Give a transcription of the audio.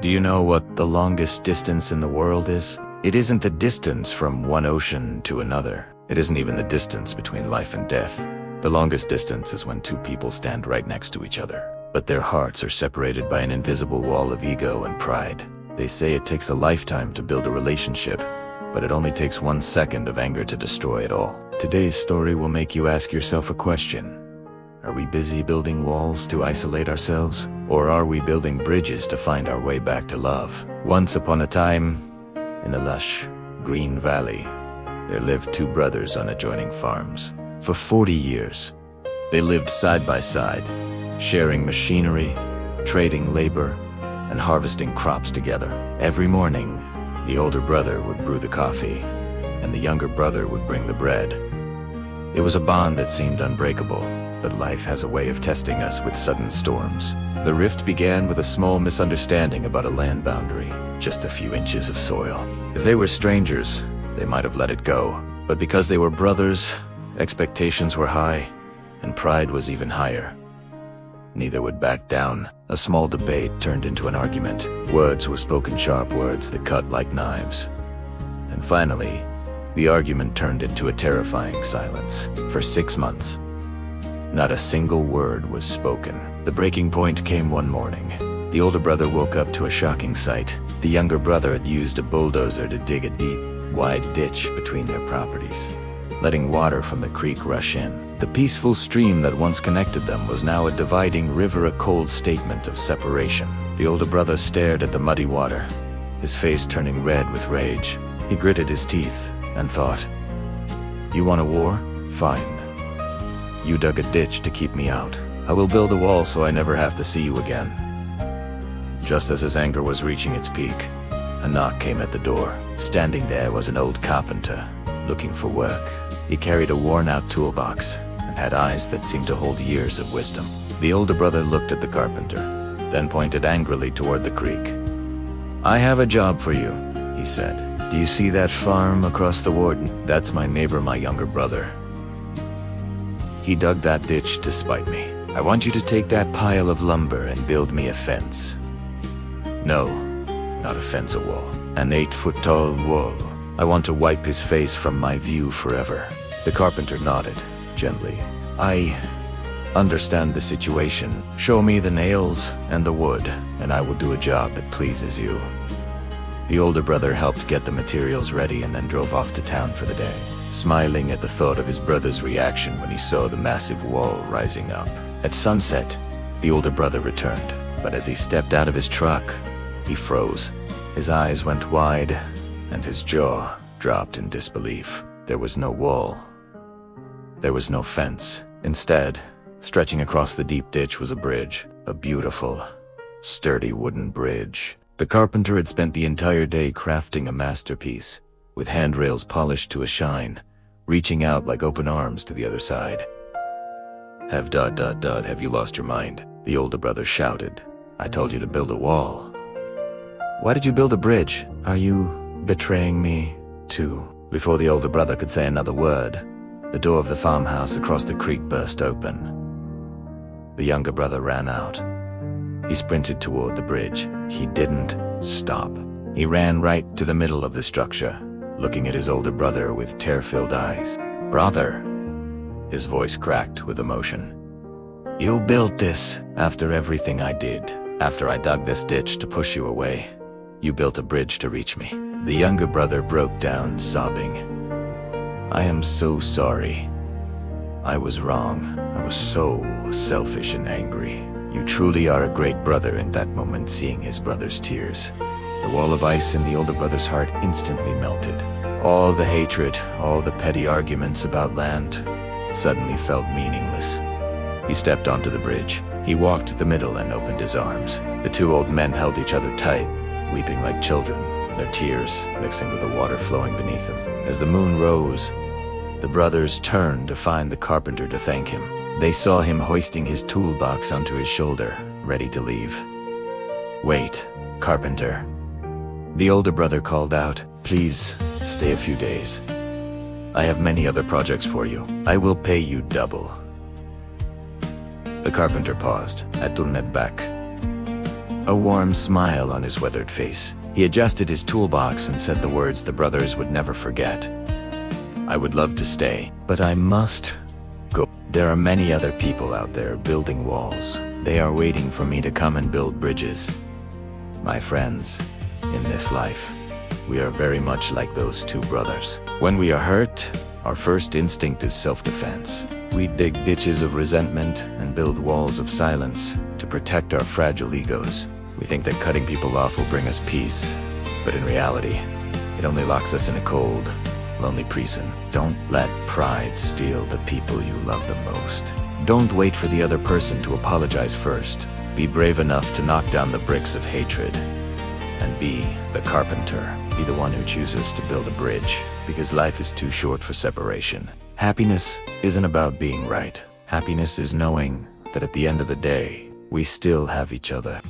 Do you know what the longest distance in the world is? It isn't the distance from one ocean to another. It isn't even the distance between life and death. The longest distance is when two people stand right next to each other, but their hearts are separated by an invisible wall of ego and pride. They say it takes a lifetime to build a relationship, but it only takes 1 second of anger to destroy it all. Today's story will make you ask yourself a question. Are we busy building walls to isolate ourselves? Or are we building bridges to find our way back to love? Once upon a time, in a lush, green valley, there lived two brothers on adjoining farms. For 40 years, they lived side by side, sharing machinery, trading labor, and harvesting crops together. Every morning, the older brother would brew the coffee, and the younger brother would bring the bread. It was a bond that seemed unbreakable, but life has a way of testing us with sudden storms. The rift began with a small misunderstanding about a land boundary, just a few inches of soil. If they were strangers, they might have let it go. But because they were brothers, expectations were high, and pride was even higher. Neither would back down. A small debate turned into an argument. Words were spoken, sharp words that cut like knives. And finally, the argument turned into a terrifying silence. For 6 months, not a single word was spoken. The breaking point came one morning. The older brother woke up to a shocking sight. The younger brother had used a bulldozer to dig a deep, wide ditch between their properties, letting water from the creek rush in. The peaceful stream that once connected them was now a dividing river, a cold statement of separation. The older brother stared at the muddy water, his face turning red with rage. He gritted his teeth and thought, "You want a war? Fine. You dug a ditch to keep me out. I will build a wall so I never have to see you again." Just as his anger was reaching its peak, a knock came at the door. Standing there was an old carpenter, looking for work. He carried a worn-out toolbox and had eyes that seemed to hold years of wisdom. The older brother looked at the carpenter, then pointed angrily toward the creek. "I have a job for you," he said. "Do you see that farm across the warden? That's my neighbor, my younger brother. He dug that ditch to spite me. I want you to take that pile of lumber and build me a fence. No, not a fence, a wall. An 8-foot-tall wall. I want to wipe his face from my view forever." The carpenter nodded, gently. "I understand the situation. Show me the nails and the wood, and I will do a job that pleases you." The older brother helped get the materials ready and then drove off to town for the day, smiling at the thought of his brother's reaction when he saw the massive wall rising up. At sunset, the older brother returned, but as he stepped out of his truck, he froze. His eyes went wide, and his jaw dropped in disbelief. There was no wall. There was no fence. Instead, stretching across the deep ditch was a bridge, a beautiful, sturdy wooden bridge. The carpenter had spent the entire day crafting a masterpiece, with handrails polished to a shine, reaching out like open arms to the other side. Have you lost your mind?" the older brother shouted. "I told you to build a wall. Why did you build a bridge? Are you betraying me, too?" Before the older brother could say another word, the door of the farmhouse across the creek burst open. The younger brother ran out. He sprinted toward the bridge. He didn't stop. He ran right to the middle of the structure, looking at his older brother with tear-filled eyes. "Brother," his voice cracked with emotion, "you built this after everything I did. After I dug this ditch to push you away, you built a bridge to reach me." The younger brother broke down, sobbing. "I am so sorry. I was wrong. I was so selfish and angry." "You truly are a great brother." In that moment, seeing his brother's tears, the wall of ice in the older brother's heart instantly melted. All the hatred, all the petty arguments about land suddenly felt meaningless. He stepped onto the bridge. He walked to the middle and opened his arms. The two old men held each other tight, weeping like children, their tears mixing with the water flowing beneath them. As the moon rose, the brothers turned to find the carpenter to thank him. They saw him hoisting his toolbox onto his shoulder, ready to leave. "Wait, carpenter," the older brother called out. "Please, stay a few days. I have many other projects for you. I will pay you double." The carpenter paused. I turned back. a warm smile on his weathered face. He adjusted his toolbox and said the words the brothers would never forget. I would love to stay, but I must go. There are many other people out there building walls. They are waiting for me to come and build bridges. My friends, in this life, we are very much like those two brothers. When we are hurt, our first instinct is self-defense. We dig ditches of resentment and build walls of silence to protect our fragile egos. We think that cutting people off will bring us peace, but in reality, it only locks us in a cold, lonely prison. Don't let pride steal the people you love the most. Don't wait for the other person to apologize first. Be brave enough to knock down the bricks of hatred. And be the carpenter. Be the one who chooses to build a bridge, because life is too short for separation. Happiness isn't about being right. Happiness is knowing that at the end of the day, we still have each other.